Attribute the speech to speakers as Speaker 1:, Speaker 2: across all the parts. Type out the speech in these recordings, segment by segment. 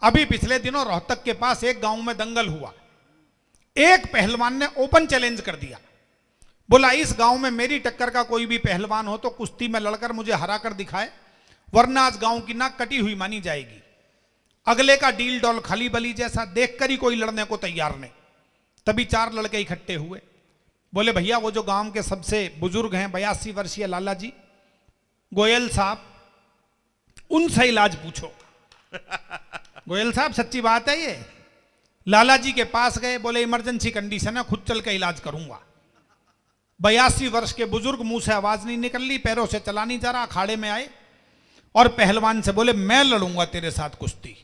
Speaker 1: अभी पिछले दिनों रोहतक के पास एक गांव में दंगल हुआ। एक पहलवान ने ओपन चैलेंज कर दिया, बोला इस गांव में मेरी टक्कर का कोई भी पहलवान हो तो कुश्ती में लड़कर मुझे हरा कर दिखाए, वरना आज गांव की नाक कटी हुई मानी जाएगी। अगले का डील डॉल खली बली जैसा देखकर ही कोई लड़ने को तैयार नहीं। तभी 4 लड़के इकट्ठे हुए, बोले भैया वो जो गांव के सबसे बुजुर्ग हैं 82 वर्षीय लाला जी गोयल साहब, उनसे इलाज पूछो। गोयल साहब सच्ची बात है ये। लाला जी के पास गए, बोले इमरजेंसी कंडीशन है, खुद चल के इलाज करूंगा। 82 वर्ष के बुजुर्ग, मुंह से आवाज नहीं निकल रही, पैरों से चला नहीं जा रहा। अखाड़े में आए और पहलवान से बोले मैं लड़ूंगा तेरे साथ कुश्ती।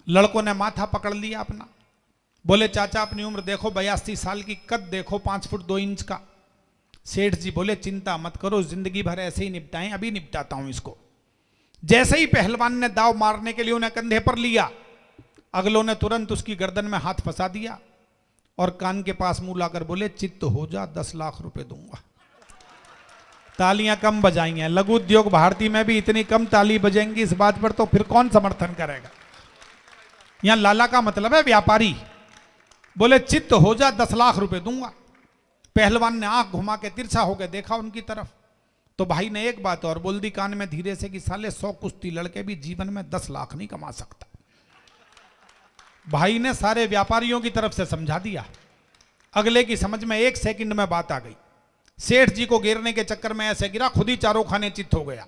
Speaker 1: लड़कों ने माथा पकड़ लिया अपना, बोले चाचा अपनी उम्र देखो 82 साल की, कद देखो 5 फुट 2 इंच का। सेठ जी बोले चिंता मत करो, जिंदगी भर ऐसे ही निपटाएं, अभी निपटाता हूं इसको। जैसे ही पहलवान ने दाव मारने के लिए उन्हें कंधे पर लिया, अगलों ने तुरंत उसकी गर्दन में हाथ फंसा दिया और कान के पास मुंह लाकर बोले चित्त हो जा, 10 लाख रुपए दूंगा। तालियां कम बजाई हैं। लघु उद्योग भारती में भी इतनी कम ताली बजेंगी इस बात पर तो फिर कौन समर्थन करेगा। यहां लाला का मतलब है व्यापारी। बोले चित्त हो जा, 10 लाख रुपए दूंगा। पहलवान ने आंख घुमा के तिरछा होकर देखा उनकी तरफ, तो भाई ने एक बात और बोल दी कान में धीरे से कि साले 100 कुश्ती लड़के भी जीवन में 10 लाख नहीं कमा सकता। भाई ने सारे व्यापारियों की तरफ से समझा दिया। अगले की समझ में 1 सेकंड में बात आ गई। सेठ जी को गिरने के चक्कर में ऐसे गिरा, खुद ही चारों खाने चित्त हो गया।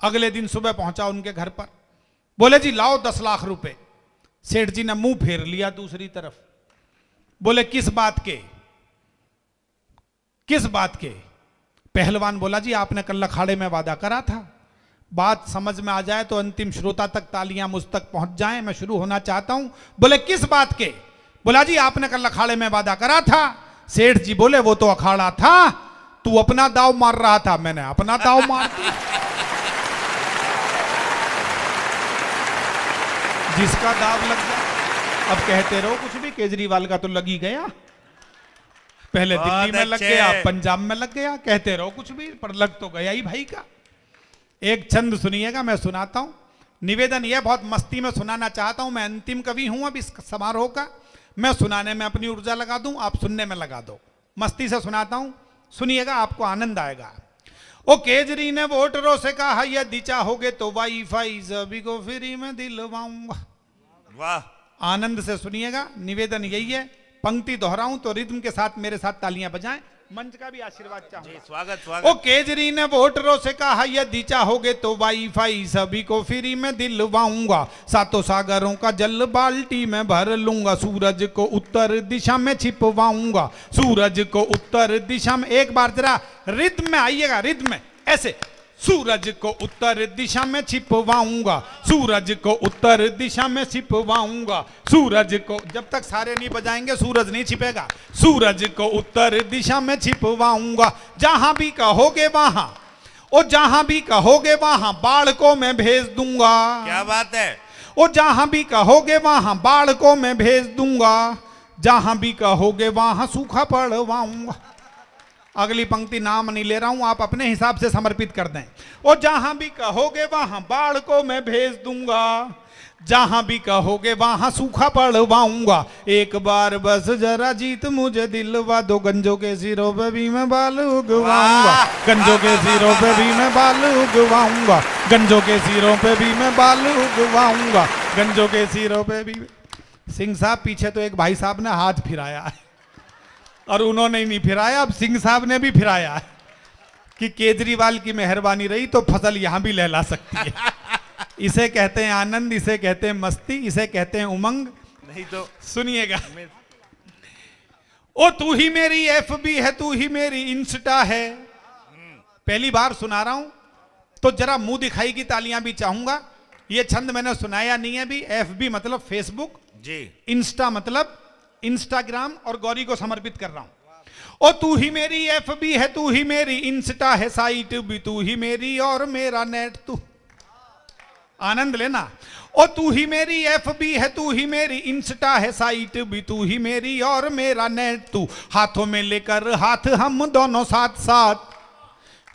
Speaker 1: अगले दिन सुबह पहुंचा उनके घर पर, बोले जी लाओ 10 लाख रुपए। सेठ जी ने मुंह फेर लिया दूसरी तरफ, बोले किस बात के, किस बात के। पहलवान बोला जी आपने कल अखाड़े में वादा करा था, बात समझ में आ जाए तो अंतिम श्रोता तक तालियां मुझ तक पहुंच जाएं, मैं शुरू होना चाहता हूं। बोले किस बात के। बोला जी आपने कल अखाड़े में वादा करा था। सेठ जी बोले वो तो अखाड़ा था, तू अपना दाव मार रहा था, मैंने अपना दाव मार दिया। जिसका दाव लग गया, अब कहते रहो कुछ भी, केजरीवाल का तो लग ही गया। पहले दिल्ली में लग गया, पंजाब में लग गया, कहते रहो कुछ भी, पर लग तो गया ही भाई का। एक छंद सुनिएगा, मैं सुनाता हूं। निवेदन यह बहुत मस्ती में सुनाना चाहता हूं, मैं अंतिम कवि हूं अब इस समारोह का। मैं सुनाने में अपनी ऊर्जा लगा दूं, आप सुनने में लगा दो। मस्ती से सुनाता हूं, सुनिएगा, आपको आनंद आएगा। ओ केजरी ने वोटरों से कहा यदि चाहोगे तो वाईफाई सभी को फ्री में दिलवाऊंगा।
Speaker 2: वाह,
Speaker 1: आनंद से सुनिएगा। निवेदन यही है, पंक्ति दोहराऊं तो रिद्म के साथ मेरे साथ तालियां बजाएं। मंच का भी आशीर्वाद चाहूंगा।
Speaker 2: स्वागत
Speaker 1: ओ
Speaker 2: स्वागत।
Speaker 1: केजरी ने वोटरों से कहा यदि चाहोगे तो वाईफाई सभी को फ्री में दिलवाऊंगा। 7 सागरों का जल बाल्टी में भर लूंगा, सूरज को उत्तर दिशा में छिपवाऊंगा, सूरज को उत्तर दिशा में। एक बार जरा रिद्म में आइएगा, रिद्म में ऐसे, सूरज को उत्तर दिशा में छिपवाऊंगा, सूरज को उत्तर दिशा में छिपवाऊंगा, सूरज को। जब तक सारे नहीं बजाएंगे सूरज नहीं छिपेगा। सूरज को उत्तर दिशा में छिपवाऊंगा, जहां भी कहोगे वहां, ओ जहां भी कहोगे वहां बाढ़ को मैं भेज दूंगा।
Speaker 2: क्या बात है।
Speaker 1: ओ जहां भी कहोगे वहां बाढ़ को मैं भेज दूंगा, जहां भी कहोगे वहां सूखा पड़वाऊंगा। अगली पंक्ति नाम नहीं ले रहा हूं, आप अपने हिसाब से समर्पित कर दें। और जहां भी कहोगे वहां बाढ़ को मैं भेज दूंगा, जहां भी कहोगे वहां सूखा पड़वाऊंगा। एक बार बस जरा जीत मुझे दिलवा दो, गंजों के सिरों पे भी मैं बाल उगवाऊंगा, गंजों के सिरों पे भी मैं बाल उगवाऊंगा, गंजों के सिरों पे भी मैं बाल उगवाऊंगा, गंजों के सिरों पे भी। सिंह साहब पीछे तो एक भाई साहब ने हाथ फिराया है, और उन्होंने नहीं फिराया, अब सिंह साहब ने भी फिराया है कि केजरीवाल की मेहरबानी रही तो फसल यहां भी लहला सकती है। इसे कहते हैं आनंद, इसे कहते हैं मस्ती, इसे कहते हैं उमंग।
Speaker 2: नहीं तो
Speaker 1: सुनिएगा। ओ तू ही मेरी FB है, तू ही मेरी इंस्टा है। पहली बार सुना रहा हूं तो जरा मुंह दिखाई की तालियां भी चाहूंगा। ये छंद मैंने सुनाया नहीं है अभी। FB मतलब फेसबुक
Speaker 2: जी,
Speaker 1: इंस्टा मतलब इंस्टाग्राम, और गौरी को समर्पित कर रहा हूं। ओ तू ही मेरी FB है, तू ही मेरी इंस्टा है, साइट भी तू ही मेरी और मेरा नेट तू। आनंद लेना। ओ तू ही मेरी FB है, तू ही मेरी इंस्टा है, साइट भी तू ही मेरी और मेरा नेट तू। हाथों में लेकर हाथ हम दोनों साथ साथ,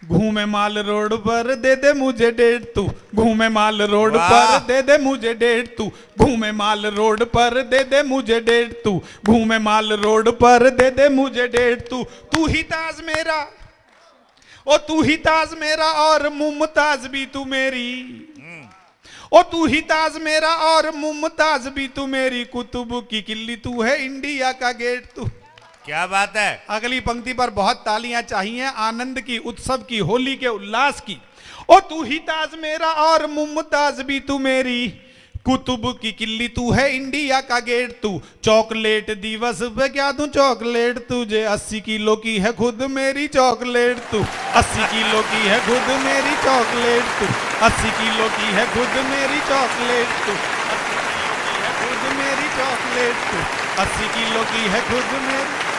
Speaker 1: घूमे माल रोड पर दे दे मुझे डेट तू, घूमे माल रोड
Speaker 2: वाह।
Speaker 1: पर दे दे मुझे डेट तू, घूमे माल रोड पर दे दे मुझे डेट तू, घूमे माल रोड पर दे दे मुझे डेट तू। तू ही ताज मेरा, ओ तू ही ताज मेरा और मुमताज भी तू मेरी, ओ तू ही ताज मेरा और मुमताज भी तू मेरी, कुतुब की किल्ली तू है इंडिया का गेट तू।
Speaker 2: क्या बात है।
Speaker 1: अगली पंक्ति पर बहुत तालियां चाहिए, आनंद की, उत्सव की, होली के उल्लास की। ओ तू ही ताज मेरा और मुमताज भी तू मेरी, कुतुब की किल्ली तू है इंडिया का गेट तू। चॉकलेट दिवस पे क्या दूं चॉकलेट तुझे, 80 किलो की है खुद मेरी चॉकलेट तू, 80 किलो की है खुद मेरी चॉकलेट तू, 80 किलो की है खुद मेरी चॉकलेट तू, 80 किलो की है खुद मेरी चॉकलेट तू, 80 किलो की है खुद मेरी।